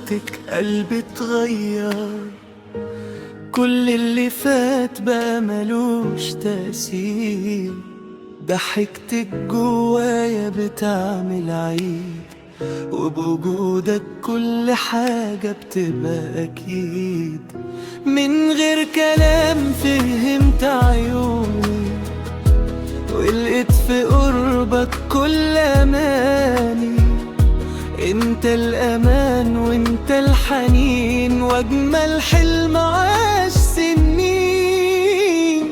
شفتك قلبي اتغير، كل اللي فات بقى ملوش تأثير. ضحكتك جوايا بتعمل عيد، وبوجودك كل حاجة بتبقى أكيد. من غير كلام فهمت عيوني، ولقيت في قربك كل أماني. انت الأمان وانت الحنين، واجمل حلم عاش سنين.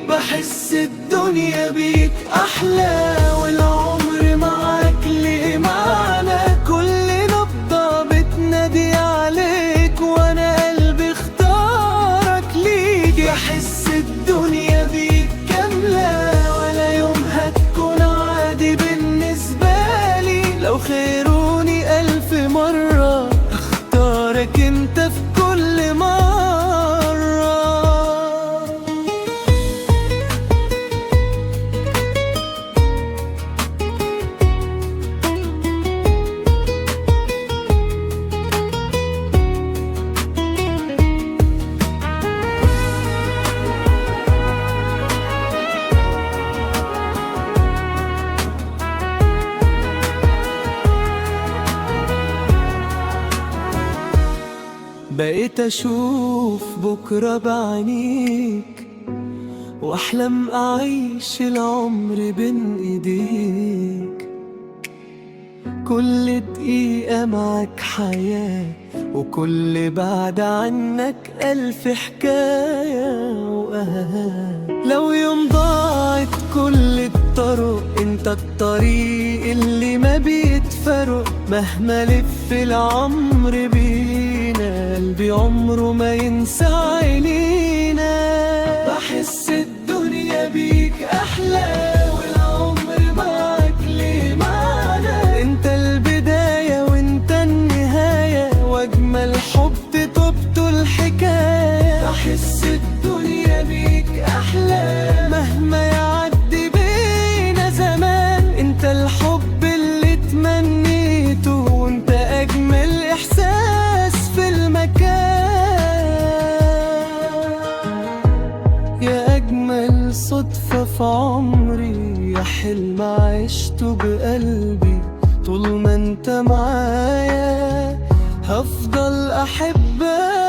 بحس الدنيا بيك أحلى، والعمر معاك ليه معنى. كل نبضة بتنادي عليك، وانا قلبي اختارك ليك. بحس الدنيا بيك كاملة، ولا يوم هتكون عادي بالنسبة لي. لو خيروني ألف مرة اختارك انت في كل مرة. بقيت أشوف بكرة بعينيك، وأحلم أعيش العمر بين إيديك. كل دقيقة معك حياة، وكل بعد عنك ألف حكاية وأهات. لو يوم ضاعت كل الطرق، انت الطريق اللي ما بيتفرق. مهما لف العمر بينا، قلبي عمره ما ينسى عينينا. بحس الدنيا بيك أحلى، والعمر معاك ليه معنى. انت البداية وانت النهاية، واجمل حب طبته الحكاية. بحس الدنيا بيك أحلى، مهما يعدي بينا زمان. انت الحب اللي تمنيته، وانت أجمل إحساس في المكان. يا أجمل صدفة في عمري، يا حلم عشته بقلبي. طول ما انت معايا هفضل أحبك.